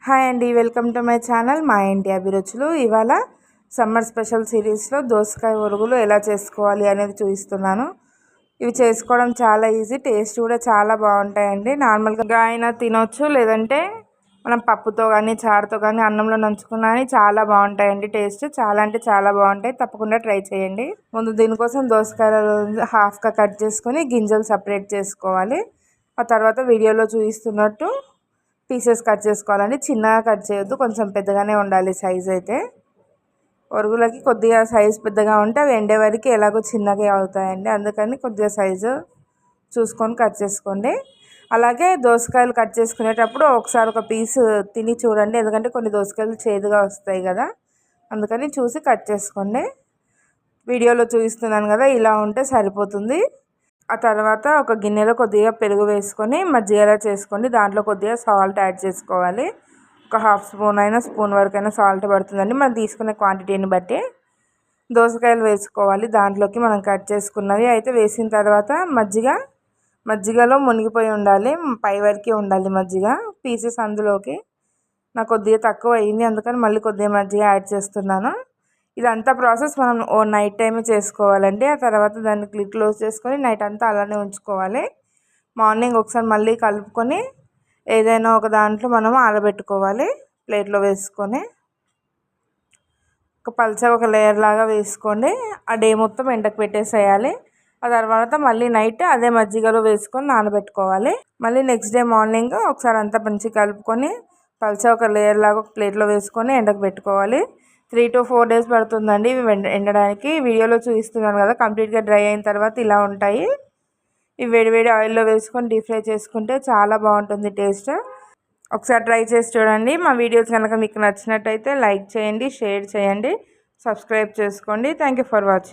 Hi అండి, welcome to my channel మా ఇంటి అభిరుచులు. ఇవాళ సమ్మర్ స్పెషల్ సిరీస్లో దోసకాయ ఒరుగులు ఎలా చేసుకోవాలి అనేది చూపిస్తున్నాను. ఇవి చేసుకోవడం చాలా ఈజీ, టేస్ట్ కూడా చాలా బాగుంటాయండి. నార్మల్గా అయినా తినొచ్చు, లేదంటే మనం పప్పుతో కానీ చారుతో కానీ అన్నంలో నంచుకున్నా కానీ చాలా బాగుంటాయండి. టేస్ట్ చాలా అంటే చాలా బాగుంటాయి, తప్పకుండా ట్రై చేయండి. ముందు దీనికోసం దోసకాయలు హాఫ్గా కట్ చేసుకొని గింజలు సపరేట్ చేసుకోవాలి. ఆ తర్వాత వీడియోలో చూపిస్తున్నట్టు పీసెస్ కట్ చేసుకోవాలండి. చిన్నగా కట్ చేయొద్దు, కొంచెం పెద్దగానే ఉండాలి సైజ్ అయితే. ఒరుగులకి కొద్దిగా సైజ్ పెద్దగా ఉంటే అవి ఎండే వరకు ఎలాగో చిన్నగా అవుతాయండి, అందుకని కొద్దిగా సైజు చూసుకొని కట్ చేసుకోండి. అలాగే దోసకాయలు కట్ చేసుకునేటప్పుడు ఒకసారి ఒక పీస్ తిని చూడండి, ఎందుకంటే కొన్ని దోసకాయలు చేదుగా వస్తాయి కదా, అందుకని చూసి కట్ చేసుకోండి. వీడియోలో చూపిస్తున్నాను కదా, ఇలా ఉంటే సరిపోతుంది. ఆ తర్వాత ఒక గిన్నెలో కొద్దిగా పెరుగు వేసుకొని మజ్జిగలా చేసుకోండి. దాంట్లో కొద్దిగా సాల్ట్ యాడ్ చేసుకోవాలి. ఒక హాఫ్ స్పూన్ అయినా స్పూన్ వరకైనా సాల్ట్ పడుతుందండి, మనం తీసుకునే క్వాంటిటీని బట్టి. దోసకాయలు వేసుకోవాలి దాంట్లోకి, మనం కట్ చేసుకున్నవి అయితే వేసిన తర్వాత మజ్జిగలో మునిగిపోయి ఉండాలి, పై వరకు ఉండాలి మజ్జిగ పీసెస్ అందులోకి. నాకు కొద్దిగా తక్కువ అయింది, అందుకని మళ్ళీ కొద్దిగా మజ్జిగ యాడ్ చేస్తున్నాను. ఇదంతా ప్రాసెస్ మనం నైట్ టైమే చేసుకోవాలండి. ఆ తర్వాత దాన్ని క్లోజ్ చేసుకొని నైట్ అంతా అలానే ఉంచుకోవాలి. మార్నింగ్ ఒకసారి మళ్ళీ కలుపుకొని ఏదైనా ఒక దాంట్లో మనం ఆరబెట్టుకోవాలి. ప్లేట్లో వేసుకొని ఒక లేయర్ లాగా వేసుకోండి. ఆ డే మొత్తం ఎండకు పెట్టేసేయాలి. ఆ తర్వాత మళ్ళీ నైట్ అదే మజ్జిగలో వేసుకొని నానబెట్టుకోవాలి. మళ్ళీ నెక్స్ట్ డే మార్నింగ్ ఒకసారి అంతా మంచిగా కలుపుకొని ఒక లేయర్ లాగా ఒక ప్లేట్లో వేసుకొని ఎండకు పెట్టుకోవాలి. 3 to 4 days పడుతుందండి ఇవి ఎండడానికి. వీడియోలో చూపిస్తున్నాను కదా, కంప్లీట్గా డ్రై అయిన తర్వాత ఇలా ఉంటాయి. ఇవి వేడివేడి ఆయిల్లో వేసుకొని డీప్ ఫ్రై చేసుకుంటే చాలా బాగుంటుంది టేస్ట్. ఒకసారి ట్రై చేసి చూడండి. మా వీడియోస్ కనుక మీకు నచ్చినట్టయితే లైక్ చేయండి, షేర్ చేయండి, సబ్స్క్రైబ్ చేసుకోండి. Thank you for watching.